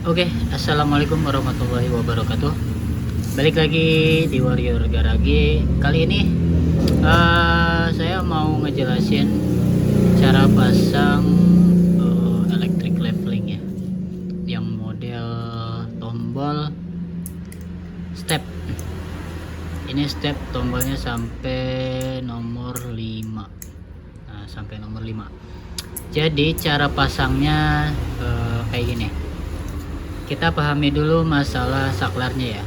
Oke, assalamualaikum warahmatullahi wabarakatuh. Balik lagi di Warrior Garage. Kali ini saya mau ngejelasin cara pasang electric leveling ya, yang model tombol step. Ini step tombolnya sampai nomor 5. Nah, sampai nomor 5. Jadi cara pasangnya kayak gini. Kita pahami dulu masalah saklarnya ya.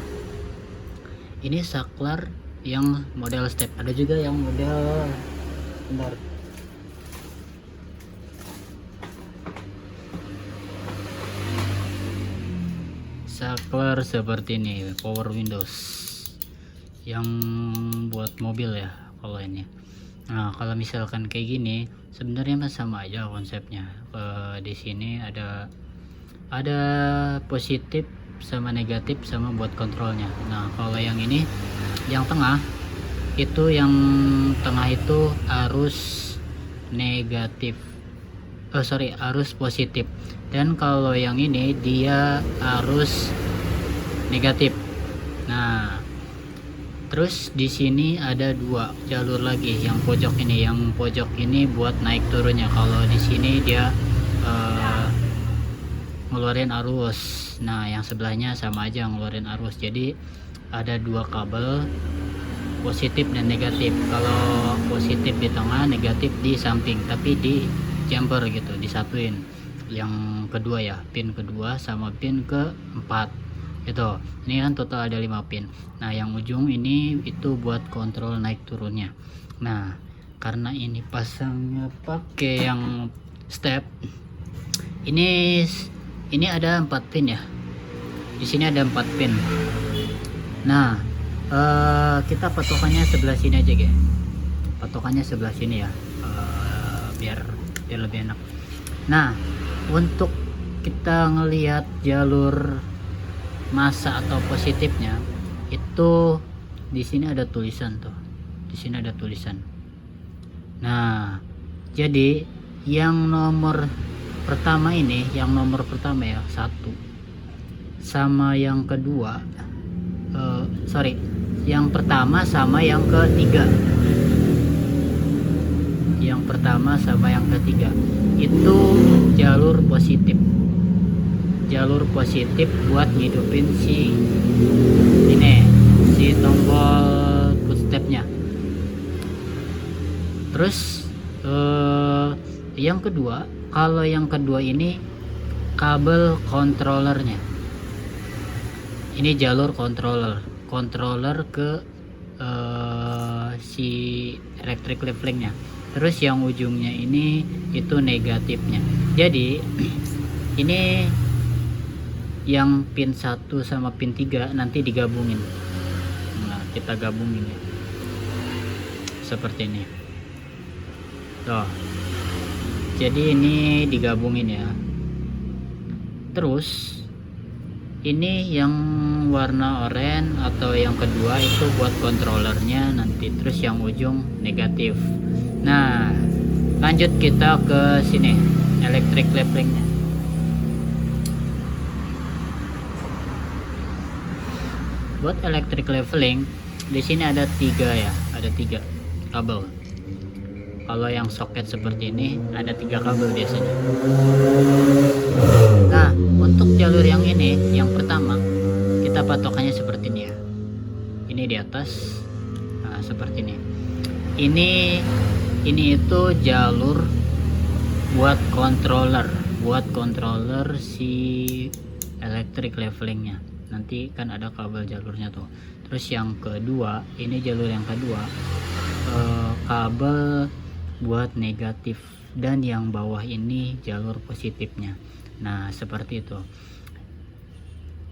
Ini saklar yang model step, ada juga yang model bentar. Saklar seperti ini, power windows yang buat mobil ya kalau ini. Nah, kalau misalkan kayak gini sebenarnya sama aja konsepnya. Di sini ada positif sama negatif sama buat kontrolnya. Nah, kalau yang ini yang tengah itu, arus negatif, arus positif, dan kalau yang ini dia arus negatif. Nah, terus di sini ada 2 jalur lagi. Yang pojok ini buat naik turunnya. Kalau di sini dia ngeluarin arus. Nah, yang sebelahnya sama aja ngeluarin arus. Jadi ada 2 kabel, positif dan negatif. Kalau positif di tengah, negatif di samping, tapi di jumper gitu, disatuin. Yang kedua ya, pin kedua sama pin keempat gitu. Ini kan total ada 5 pin. Nah, yang ujung ini itu buat kontrol naik turunnya. Nah, karena ini pasangnya pakai yang step, ini ada 4 pin ya. Di sini ada 4 pin. Nah, kita patokannya sebelah sini aja, guys. Patokannya sebelah sini ya, biar lebih enak. Nah, untuk kita ngelihat jalur massa atau positifnya itu di sini ada tulisan tuh. Di sini ada tulisan. Nah, jadi yang nomor pertama ini, yang nomor pertama ya, 1 sama yang kedua, yang pertama sama yang ketiga. Yang pertama sama yang ketiga itu jalur positif. Jalur positif buat ngidupin si tombol footstepnya. Terus yang kedua, kalau yang kedua ini kabel controllernya. Ini jalur controller ke si electric levelingnya. Terus yang ujungnya ini itu negatifnya. Jadi ini yang pin 1 sama pin 3 nanti digabungin. Nah, kita gabungin ya, seperti ini tuh. Jadi ini digabungin ya. Terus ini yang warna oranye atau yang kedua itu buat controllernya nanti. Terus yang ujung negatif. Nah, lanjut kita ke sini, electric levelingnya. Buat electric leveling di sini ada 3 ya, ada 3 kabel. Kalau yang soket seperti ini ada 3 kabel biasanya. Nah, untuk jalur yang ini, yang pertama kita patokannya seperti ini ya. Ini di atas, nah seperti ini. Ini itu jalur buat controller si electric levelingnya. Nanti kan ada kabel jalurnya tuh. Terus yang kedua, ini jalur yang kedua, kabel buat negatif, dan yang bawah ini jalur positifnya. Nah, seperti itu.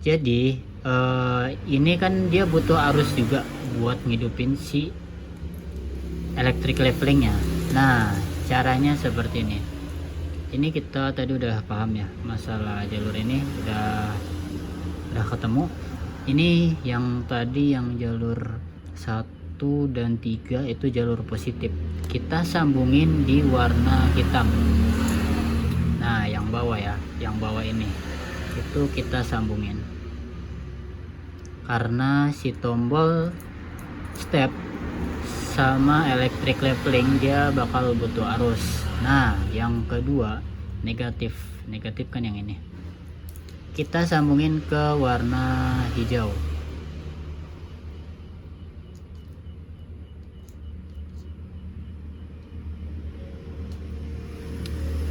Jadi ini kan dia butuh arus juga buat ngidupin si electric levelingnya. Nah, caranya seperti ini. Ini kita tadi udah paham ya masalah jalur ini, udah ketemu. Ini yang tadi yang jalur 1 dan 3 itu jalur positif, kita sambungin di warna hitam. Nah, yang bawah ya, yang bawah ini itu kita sambungin, karena si tombol step sama electric leveling dia bakal butuh arus. Nah yang kedua negatif kan yang ini, kita sambungin ke warna hijau.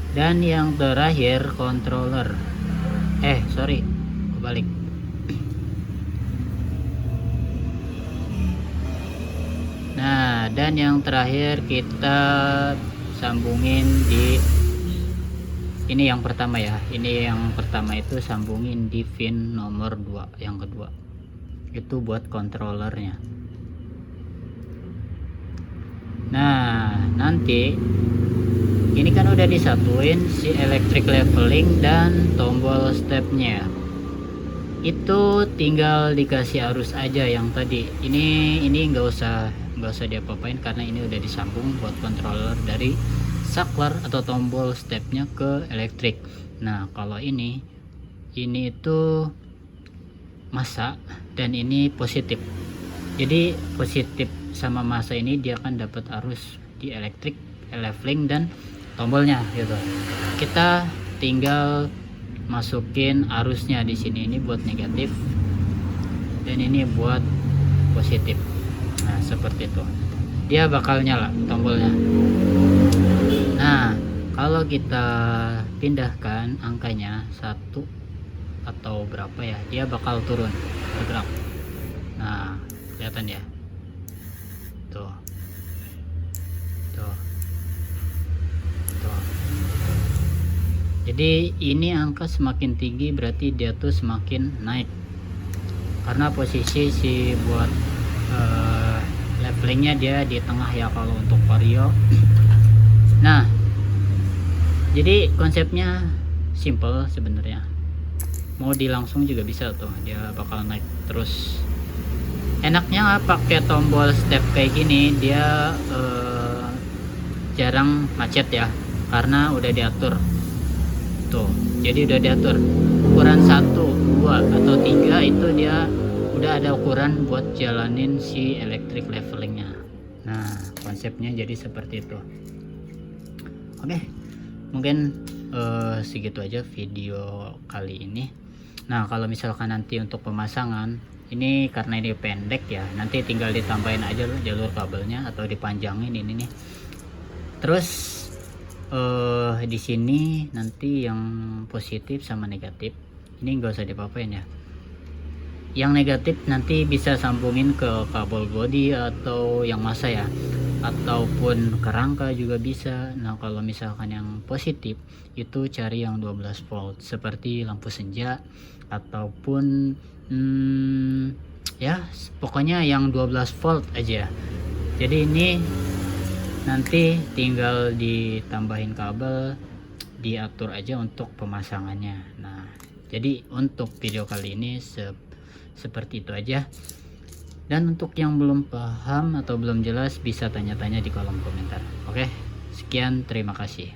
Dan yang terakhir controller, sorry, kebalik. Nah, dan yang terakhir kita sambungin di ini yang pertama ya. Ini yang pertama itu sambungin di pin nomor 2, yang kedua. Itu buat controllernya. Nah, nanti ini kan udah disatuin si electric leveling dan tombol stepnya. Itu tinggal dikasih arus aja yang tadi. Ini nggak usah diapa-apain karena ini udah disambung buat controller dari saklar atau tombol stepnya ke elektrik. Nah kalau ini itu masa dan ini positif. Jadi positif sama masa ini dia akan dapat arus di elektrik, leveling dan tombolnya gitu. Kita tinggal masukin arusnya di sini, ini buat negatif dan ini buat positif. Nah seperti itu, dia bakal nyala tombolnya. Nah kalau kita pindahkan angkanya 1 atau berapa ya, dia bakal turun bergerak. Nah kelihatan ya, tuh. Jadi ini angka semakin tinggi berarti dia tuh semakin naik, karena posisi si buat levelingnya dia di tengah ya kalau untuk vario. Nah jadi konsepnya simple sebenarnya, mau dilangsung juga bisa tuh, dia bakal naik terus. Enaknya pakai tombol step kayak gini, dia jarang macet ya, karena udah diatur tuh. Jadi udah diatur ukuran 1, 2 atau 3 itu dia udah ada ukuran buat jalanin si electric levelingnya. Nah konsepnya jadi seperti itu. Oke, mungkin segitu aja video kali ini. Nah kalau misalkan nanti untuk pemasangan ini, karena ini pendek ya, nanti tinggal ditambahin aja jalur kabelnya atau dipanjangin ini nih. Terus di sini nanti yang positif sama negatif ini nggak usah diapa-apain ya. Yang negatif nanti bisa sambungin ke kabel body atau yang masa ya, ataupun kerangka juga bisa. Nah kalau misalkan yang positif itu cari yang 12 volt seperti lampu senja ataupun ya pokoknya yang 12 volt aja. Jadi ini nanti tinggal ditambahin kabel, diatur aja untuk pemasangannya. Nah jadi untuk video kali ini seperti itu aja. Dan untuk yang belum paham atau belum jelas bisa tanya-tanya di kolom komentar. Oke, sekian, terima kasih.